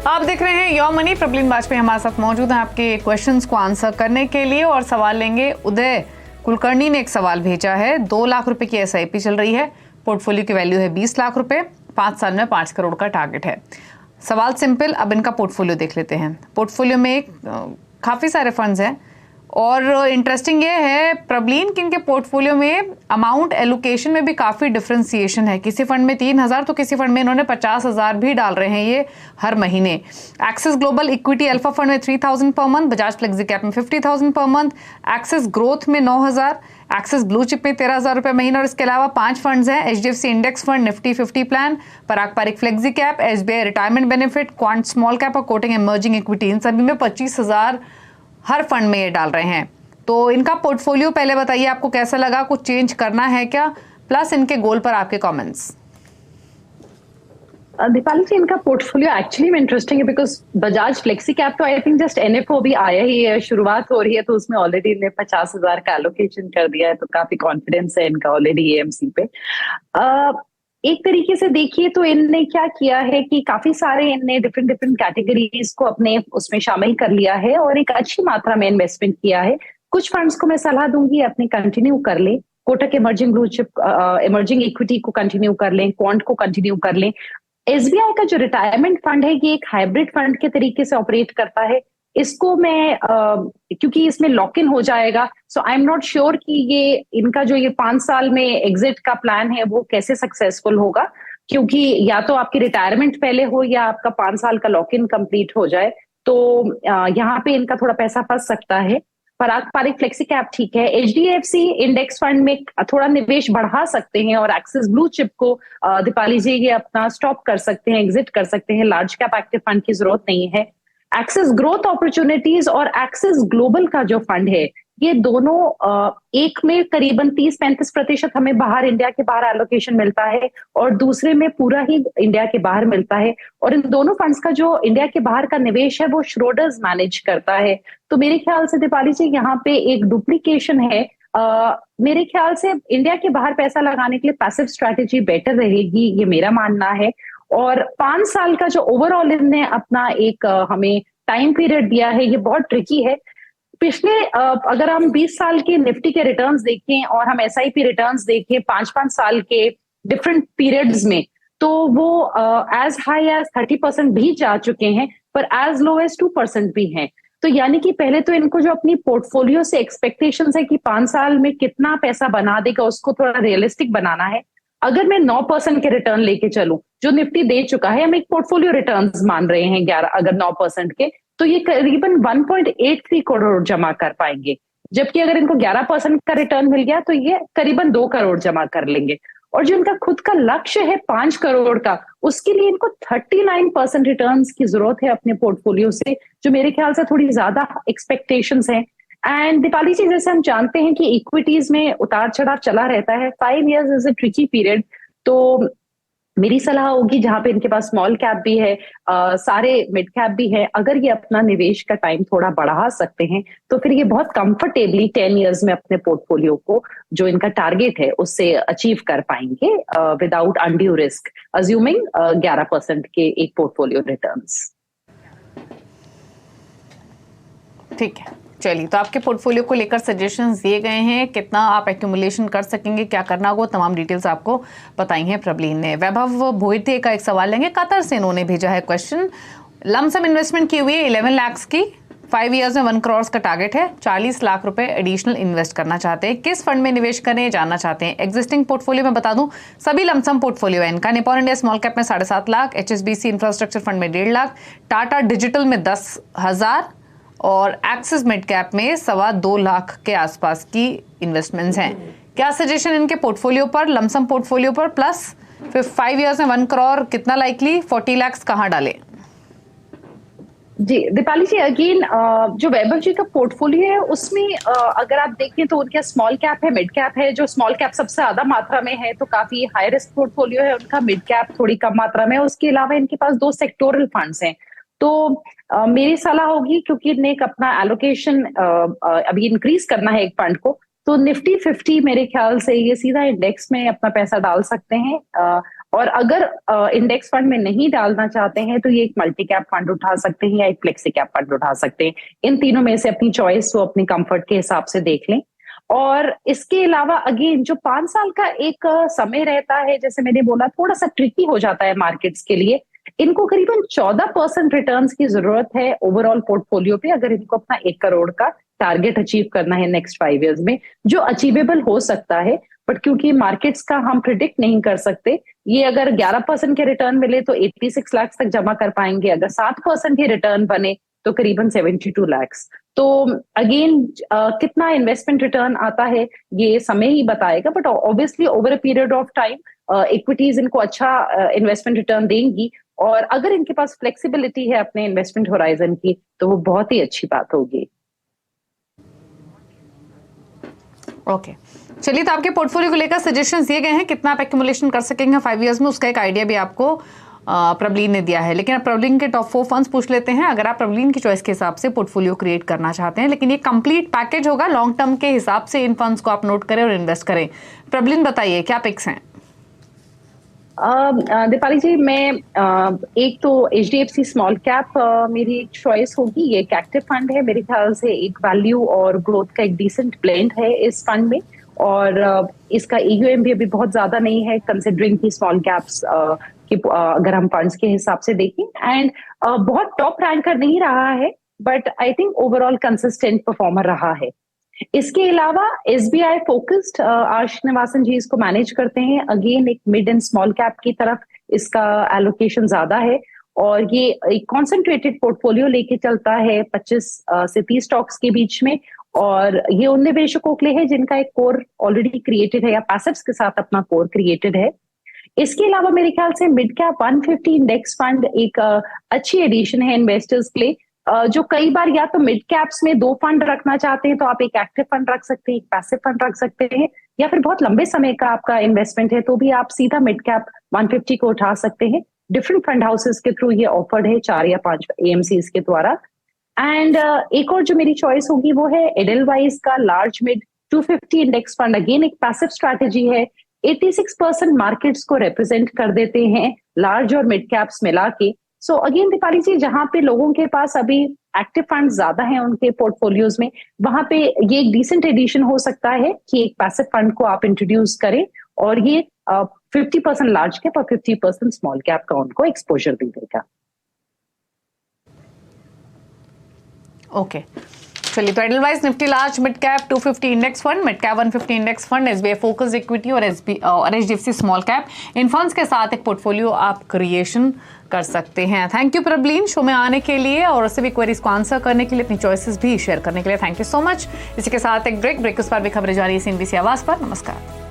आप देख रहे हैं योर मनी। प्रबलीन वाजपेयी हमारे साथ मौजूद हैं आपके क्वेश्चंस को आंसर करने के लिए। और सवाल लेंगे, उदय कुलकर्णी ने एक सवाल भेजा है। 2 लाख रुपए की एसआईपी चल रही है, पोर्टफोलियो की वैल्यू है 20 लाख रुपए, 5 साल में 5 करोड़ का टारगेट है। सवाल सिंपल, अब इनका पोर्टफोलियो देख लेते हैं। पोर्टफोलियो में काफ़ी सारे फंड्स हैं और इंटरेस्टिंग ये है प्रबलीन कि इनके पोर्टफोलियो में अमाउंट एलोकेशन में भी काफ़ी डिफरेंशिएशन है। किसी फंड में 3,000 तो किसी फंड में इन्होंने 50,000 भी डाल रहे हैं ये हर महीने। Axis global equity alpha fund में 3,000 per month, Bajaj flexi cap में 50,000 पर मंथ, एक्सिस ग्रोथ में 9,000, एक्सिस ब्लू चिप में 13,000 रुपए महीना। और इसके अलावा 5 फंड्स हैं, HDFC index fund, Nifty 50 plan, Parag Parikh flexi cap, SBI retirement benefit, quant small cap और कोटिंग इमर्जिंग इक्विटी। इन सभी में 25,000 हर फंड में ये डाल रहे हैं। तो इनका पोर्टफोलियो पहले बताइए आपको कैसा लगा, कुछ चेंज करना है क्या, प्लस इनके गोल पर आपके कमेंट्स। दीपाली जी, इनका पोर्टफोलियो एक्चुअली में इंटरेस्टिंग है बिकॉज बजाज फ्लेक्सी कैप तो आई थिंक जस्ट NFO भी आया ही है, शुरुआत हो रही है, तो उसमें ऑलरेडी इन्हें 50,000 का एलोकेशन कर दिया है, तो काफी कॉन्फिडेंस है इनका ऑलरेडी AMC पे। एक तरीके से देखिए तो इनने क्या किया है कि काफी सारे इनने डिफरेंट कैटेगरीज को अपने उसमें शामिल कर लिया है और एक अच्छी मात्रा में इन्वेस्टमेंट किया है। कुछ फंड्स को मैं सलाह दूंगी अपने कंटिन्यू कर लें, Kotak emerging blue chip emerging equity को कंटिन्यू कर लें, क्वांट को कंटिन्यू कर लें। SBI का जो रिटायरमेंट फंड है ये एक हाइब्रिड फंड के तरीके से ऑपरेट करता है। इसको मैं क्योंकि इसमें लॉक इन हो जाएगा, सो आई एम नॉट श्योर कि ये इनका जो ये 5 साल में एग्जिट का प्लान है वो कैसे सक्सेसफुल होगा, क्योंकि या तो आपकी रिटायरमेंट पहले हो या आपका 5 साल का लॉक इन कंप्लीट हो जाए, तो यहाँ पे इनका थोड़ा पैसा फंस सकता है। पराग पारिक फ्लेक्सी कैप ठीक है, HDFC इंडेक्स फंड में थोड़ा निवेश बढ़ा सकते हैं और एक्सिस ब्लू चिप को दीपाली जी ये अपना स्टॉप कर सकते हैं, एग्जिट कर सकते हैं, लार्ज कैप एक्टिव फंड की जरूरत नहीं है। एक्सिस ग्रोथ अपॉर्चुनिटीज और एक्सिस ग्लोबल का जो फंड है ये दोनों एक में करीबन 30-35% हमें बाहर, इंडिया के बाहर एलोकेशन मिलता है और दूसरे में पूरा ही इंडिया के बाहर मिलता है। और इन दोनों फंड्स का जो इंडिया के बाहर का निवेश है वो श्रोडर्स मैनेज करता है। तो मेरे ख्याल से दीपाली जी यहाँ पे एक डुप्लीकेशन है। मेरे ख्याल से इंडिया के बाहर पैसा लगाने के लिए पैसिव स्ट्रैटेजी बेटर रहेगी, ये मेरा मानना है। और 5 साल का जो ओवरऑल इनने अपना एक हमें टाइम पीरियड दिया है ये बहुत ट्रिकी है। पिछले अगर हम 20 साल के निफ्टी के रिटर्न्स देखें और हम SIP रिटर्न्स देखें 5-5 साल के डिफरेंट पीरियड्स में, तो वो एज हाई एज 30% भी जा चुके हैं, पर एज लो एज 2% भी हैं। तो यानी कि पहले तो इनको जो अपनी पोर्टफोलियो से एक्सपेक्टेशंस है कि 5 साल में कितना पैसा बना देगा उसको थोड़ा रियलिस्टिक बनाना है। अगर मैं 9% के रिटर्न लेके चलूं जो निफ्टी दे चुका है, हम एक पोर्टफोलियो रिटर्न्स मान रहे हैं 11, अगर 9% के, तो ये करीबन 1.83 करोड़ जमा कर पाएंगे। जबकि अगर इनको 11% का रिटर्न मिल गया तो ये करीबन 2 करोड़ जमा कर लेंगे। और जो इनका खुद का लक्ष्य है 5 करोड़ का, उसके लिए इनको 39% रिटर्न्स की जरूरत है अपने पोर्टफोलियो से, जो मेरे ख्याल से थोड़ी ज्यादा एक्सपेक्टेशंस हैं। एंड दीपाली जी, जैसे हम जानते हैं कि इक्विटीज में उतार चढ़ाव चला रहता है, 5 years is a tricky period. तो मेरी सलाह होगी जहां पे इनके पास स्मॉल कैप भी है, सारे मिड कैप भी है, अगर ये अपना निवेश का टाइम थोड़ा बढ़ा सकते हैं तो फिर ये बहुत कंफर्टेबली 10 इयर्स में अपने पोर्टफोलियो को जो इनका टारगेट है उससे अचीव कर पाएंगे विदाउट अनड्यू रिस्क, अज्यूमिंग 11% के एक पोर्टफोलियो रिटर्न्स। ठीक है, चलिए, तो आपके पोर्टफोलियो को लेकर सजेशंस दिए गए हैं, कितना आप एक्यूमुलेशन कर सकेंगे, क्या करना होगा, तमाम डिटेल्स आपको बताई हैं प्रबलीन ने। वैभव भोईते का एक सवाल लेंगे, कतर से इन्होंने भेजा है क्वेश्चन। लमसम इन्वेस्टमेंट की हुई है 11 लाख की, 5 इयर्स में 1 करोड़ का टारगेट है, 40 लाख रुपए एडिशनल इन्वेस्ट करना चाहते हैं, किस फंड में निवेश करें जानना चाहते हैं। एग्जिस्टिंग पोर्टफोलियो में बता दूं सभी लमसम पोर्टफोलियो है इनका। निपॉन इंडिया स्मॉल कैप में 7.5 लाख, HSBC इंफ्रास्ट्रक्चर फंड में 1.5 लाख, टाटा डिजिटल में 10,000 और एक्सिस मिड कैप में 2.25 लाख के आसपास की इन्वेस्टमेंट्स हैं। क्या सजेशन इनके पोर्टफोलियो पर, लमसम पोर्टफोलियो पर, प्लस फिर 5 इयर्स में 1 करोड़ कितना लाइकली, 40 लाख कहाँ डालें? जी दीपाली जी, अगेन जो वैभव जी का पोर्टफोलियो है उसमें अगर आप देखें तो उनका स्मॉल कैप है, मिड कैप है। जो स्मॉल कैप सबसे ज्यादा मात्रा में है तो काफी हाई रिस्क पोर्टफोलियो है उनका, मिड कैप थोड़ी कम मात्रा में है। उसके अलावा इनके पास 2 सेक्टोरल फंड्स हैं। तो मेरी सलाह होगी, क्योंकि इन्हें एक अपना एलोकेशन अभी इंक्रीज करना है एक फंड को, तो निफ्टी 50 मेरे ख्याल से ये सीधा इंडेक्स में अपना पैसा डाल सकते हैं। और अगर इंडेक्स फंड में नहीं डालना चाहते हैं तो ये एक मल्टी कैप फंड उठा सकते हैं या एक फ्लेक्सी कैप फंड उठा सकते हैं। इन तीनों में से अपनी चॉइस वो अपने कंफर्ट के हिसाब से देख लें। और इसके अलावा अगेन जो 5 साल का एक समय रहता है, जैसे मैंने बोला, थोड़ा सा ट्रिकी हो जाता है मार्केट्स के लिए। इनको करीबन 14% रिटर्न्स की जरूरत है ओवरऑल पोर्टफोलियो पे, अगर इनको अपना 1 करोड़ का टारगेट अचीव करना है नेक्स्ट 5 इयर्स में, जो अचीवेबल हो सकता है। बट क्योंकि मार्केट्स का हम प्रिडिक्ट नहीं कर सकते, ये अगर 11% के रिटर्न मिले तो 86 लाख तक जमा कर पाएंगे, अगर 7% के रिटर्न बने तो करीबन 72 लाख। तो अगेन कितना इन्वेस्टमेंट रिटर्न आता है ये समय ही बताएगा, but obviously over a period of time equities इनको अच्छा इन्वेस्टमेंट रिटर्न देंगी। और अगर इनके पास फ्लेक्सिबिलिटी है अपने इन्वेस्टमेंट होराइजन की तो वो बहुत ही अच्छी बात होगी। ओके चलिए, तो आपके पोर्टफोलियो को लेकर सजेशंस दिए गए हैं, कितना आप एक्यूमुलेशन कर सकेंगे 5 इयर्स में, उसका एक आइडिया भी आपको प्रबलीन ने दिया है। लेकिन आप प्रबलीन के टॉप 4 फंड्स पूछ लेते हैं, अगर आप प्रबलीन की चॉइस के हिसाब से पोर्टफोलियो क्रिएट करना चाहते हैं। लेकिन ये कंप्लीट पैकेज होगा, लॉन्ग टर्म के हिसाब से इन फंड्स को आप नोट करें और इन्वेस्ट करें। प्रबलीन बताइए क्या पिक्स हैं? दीपाली जी, मैं एक तो HDFC स्मॉल कैप मेरी एक चॉइस होगी। ये एक एक्टिव फंड है, मेरे ख्याल से एक वैल्यू और ग्रोथ का एक डिसेंट ब्लेंड है इस फंड में। और इसका AUM भी अभी बहुत ज्यादा नहीं है कंसिडरिंग की स्मॉल कैप्स की अगर हम फंड्स के हिसाब से देखें। एंड बहुत टॉप रैंकर नहीं रहा है, but I think overall consistent performer रहा है। इसके अलावा SBI फोकस्ड आर श्रीनिवासन जी इसको मैनेज करते हैं। अगेन एक मिड एंड स्मॉल कैप की तरफ इसका एलोकेशन ज्यादा है और ये एक कॉन्सेंट्रेटेड पोर्टफोलियो लेके चलता है 25 से 30 स्टॉक्स के बीच में। और ये उन निवेशकों के लिए है जिनका एक कोर ऑलरेडी क्रिएटेड है या पैसिव्स के साथ अपना कोर क्रिएटेड है। इसके अलावा मेरे ख्याल से मिड कैप 150 इंडेक्स फंड एक अच्छी एडिशन है इन्वेस्टर्स के लिए, जो कई बार या तो मिड कैप्स में 2 फंड रखना चाहते हैं तो आप एक एक्टिव फंड रख सकते हैं, एक पैसिव फंड रख सकते हैं, या फिर बहुत लंबे समय का आपका इन्वेस्टमेंट है तो भी आप सीधा मिड कैप 150 को उठा सकते हैं। डिफरेंट फंड हाउसेस के थ्रू ये ऑफर्ड है, 4 या 5 AMCs के द्वारा। एंड एक और जो मेरी चॉइस होगी वो है एडेलवाइज का large mid 250 index fund. Again एक पैसिव स्ट्रैटेजी है, 86% मार्केट्स को रिप्रेजेंट कर देते हैं लार्ज और मिड कैप्स मिला के। सो अगेन दीपाली जी, जहां पे लोगों के पास अभी एक्टिव फंड ज्यादा हैं उनके पोर्टफोलियोज में, वहां पे ये एक डिसेंट एडिशन हो सकता है कि एक पैसिव फंड को आप इंट्रोड्यूस करें और ये 50% लार्ज कैप और 50% स्मॉल कैप का उनको एक्सपोजर भी देगा। ओके चलिए, तो Edelweiss Nifty large mid cap 250 index fund, mid cap 150 index fund, SBI focus equity और HDFC स्मॉल कैप, इन फंड्स के साथ एक पोर्टफोलियो आप क्रिएशन कर सकते हैं। थैंक यू प्रबलीन शो में आने के लिए और सभी क्वेरीज को आंसर करने के लिए, अपनी चॉइसेस भी शेयर करने के लिए। Thank you so much. इसी के साथ एक ब्रेक के उस पर भी खबरें जारी है CNBC आवाज पर। नमस्कार।